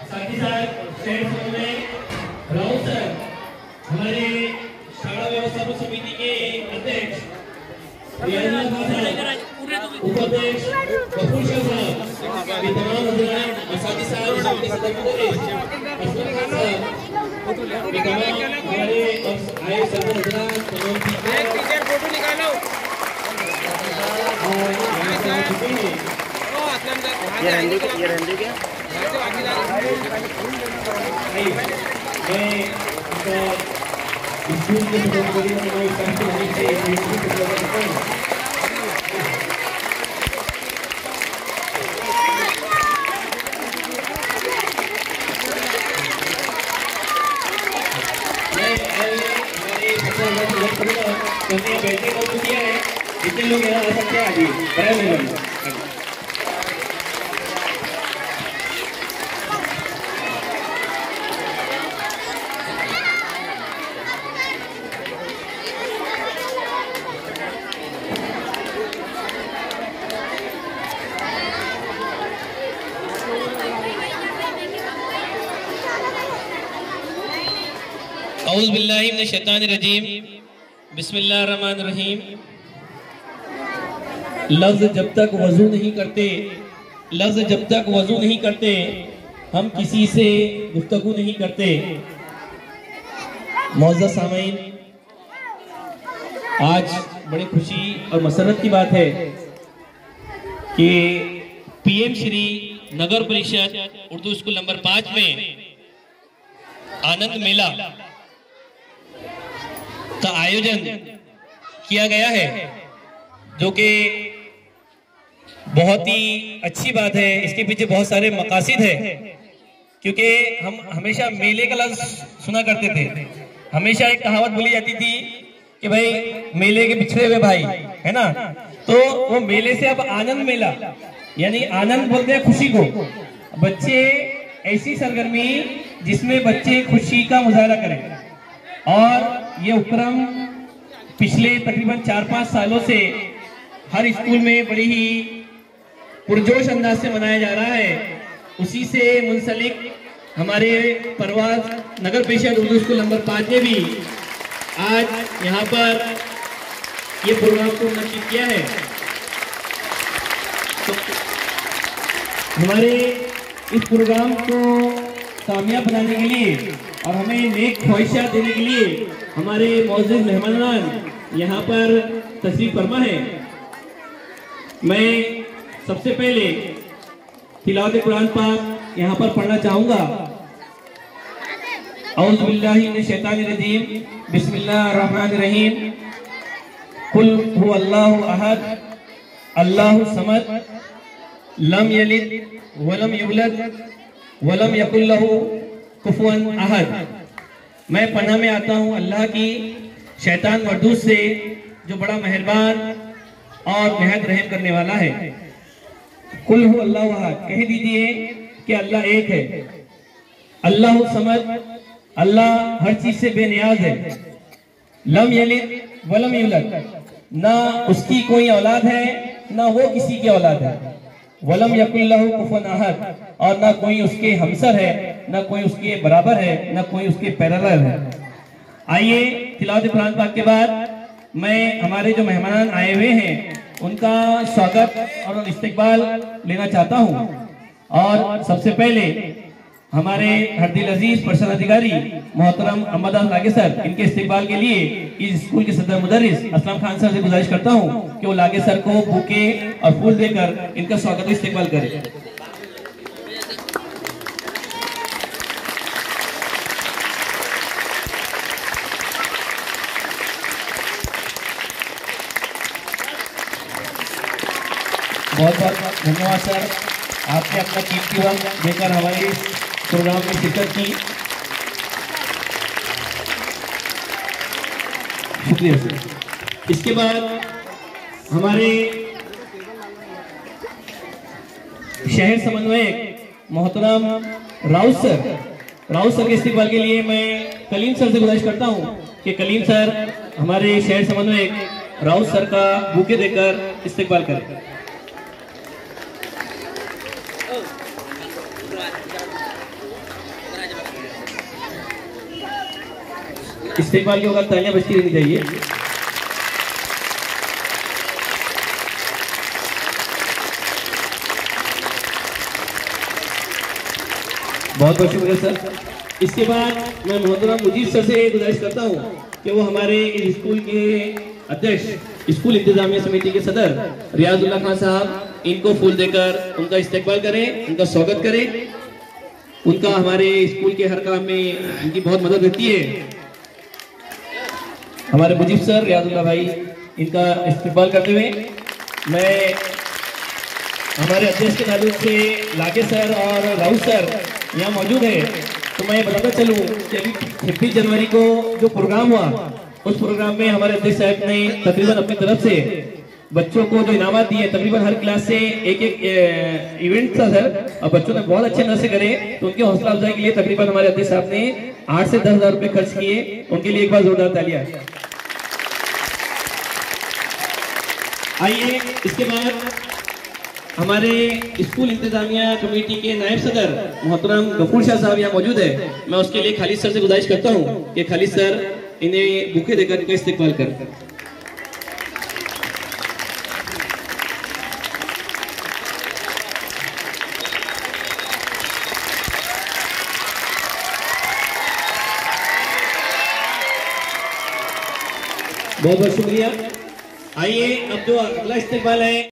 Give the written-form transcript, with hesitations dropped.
साथ ही साथ शहर समन्वय राउत सर, हमारे शाला व्यवस्थापन समिति के अध्यक्ष, उपाध्यक्ष कपूर साहब, ये तमाम हजरात और साथ ही साथ हमारे आए सभी हजरात टीचर फोटो निकालो ये रंडी क्या स्कूल के बैठने को दिया है, जितने लोग यहाँ आ सकते हैं आगे औज़ु बिल्लाहि मिनश शैतानिर रजीम, बिस्मिल्लाहिर रहमानिर रहीम। लफ्ज़ जब तक वज़ू नहीं करते, हम किसी से गुफ्तगू नहीं करते। मौज़ूद सामीन, आज बड़ी खुशी और मसरत की बात है कि पीएम श्री नगर परिषद उर्दू स्कूल नंबर 5 में आनंद मेला का आयोजन किया गया है, जो कि बहुत ही अच्छी बात है। इसके पीछे बहुत सारे मकासद है, क्योंकि हम हमेशा मेले का लफ्ज़ सुना करते थे। हमेशा एक कहावत बोली जाती थी कि भाई मेले के बिछड़े हुए भाई, है ना। तो वो मेले से अब आनंद मेला, यानी आनंद बोलते हैं खुशी को। बच्चे ऐसी सरगर्मी जिसमें बच्चे खुशी का मुजाहरा करें, और ये उपक्रम पिछले तकरीबन 4-5 सालों से हर स्कूल में बड़ी ही पुरजोश अंदाज से मनाया जा रहा है। उसी से मुंसलिक हमारे परवाज नगर परिषद उर्दू स्कूल नंबर 5 ने भी आज यहाँ पर ये प्रोग्राम को मुनक्किद किया है। तो हमारे इस प्रोग्राम को कामयाब बनाने के लिए और हमें नेक ख्वाहिशात देने के लिए हमारे मौजूद मेहमान यहाँ पर तशरीफ फरमा है। मैं सबसे पहले तिलावत कुरान पाक यहाँ पर पढ़ना चाहूँगा। औज़ु बिल्लाहि मिनश शैतानिर रजीम, बिस्मिल्लाहिर रहमानिर रहीम। कुल हुवल्लाहु अहद, अल्लाहु समद, लम यलिद वलम यूलद वलम यकुल लहू कुफुवन अहद। मैं पनाह में आता हूँ अल्लाह की शैतान मरदूस से, जो बड़ा मेहरबान और निहायत रहम करने वाला है। कुल हु अल्लाहु अहद, कह दीजिए कि अल्लाह एक है। अल्लाहु समद, अल्लाह हर चीज से बेनियाज है। लम यलिद वलम यूलद, ना उसकी कोई औलाद है ना वो किसी की औलाद है। वलम यकुल लहू कुफुवन अहद, और ना कोई उसके हमसर है, ना कोई उसके बराबर है, ना कोई उसके पैरेलल है। आइए तिलावत कुरान पाक के बाद मैं हमारे जो मेहमान आए हुए हैं उनका स्वागत और इस्तकबाल लेना चाहता हूं। और सबसे पहले हमारे हरदिल अजीज पर्सनल अधिकारी मोहतरम अहमद लागे सर, इनके इस्तकबाल के लिए इस स्कूल के सदर मुदर्रिस असलम खान सर से गुजारिश करता हूं कि वो लागे सर को बुके और फूल देकर इनका स्वागत और इस्तकबाल करें। बहुत बहुत धन्यवाद सर, आपने अपना कीमती वक्त देकर हमारे इस प्रोग्राम में शिरकत की, शुक्रिया सर। इसके बाद हमारे शहर समन्वयक मोहतरम राउत सर के इस्तेमाल के लिए मैं कलीम सर से गुजारिश करता हूं कि कलीम सर हमारे शहर समन्वयक राउत सर का बुके देकर इस्तेमाल करें। इस्तेमाल के वक्त तालियां बजती रहनी चाहिए। बहुत बहुत शुक्रिया सर। इसके बाद मैं मोहतरम मुजीब सर से गुजारिश करता हूँ कि वो हमारे इस स्कूल के अध्यक्ष, स्कूल इंतजामिया समिति के सदर रियाजुल्लाह खान साहब, इनको फूल देकर उनका इस्तकबाल करें, उनका स्वागत करें। उनका हमारे स्कूल के हर काम में उनकी बहुत मदद रहती है। हमारे मुजीब सर, रियाजुल्लाह भाई, इनका इस्तकबाल करते हुए मैं हमारे अध्यक्ष के ताल्लुक से लागे सर और राहुल सर यहाँ मौजूद है, तो मैं बताता चलूँ कि अभी 26 जनवरी को जो प्रोग्राम हुआ, उस प्रोग्राम में हमारे अध्यक्ष साहब ने तकरीबन अपनी तरफ से बच्चों को जो इनामात दिए, तकरीबन हर क्लास से एक इवेंट था सर, और बच्चों ने बहुत अच्छे नशे से करे, तो उनकी हौसला अफजाई के लिए तकरीबन हमारे अध्यक्ष साहब ने 8 से 10 हज़ार रुपए खर्च किए। उनके लिए एक बार जोरदार तालियां। आइए इसके बाद हमारे स्कूल इंतजामिया कमेटी के नायब सदर मोहतरम गफूर शाह साहब यहाँ मौजूद है। मैं उसके लिए खालिद सर से गुजारिश करता हूँ कि खालिद सर इन्हें बुके देकर इनका इस्तेमाल कर। बहुत बहुत शुक्रिया। आइए अब जो अगला इस्तेमाल है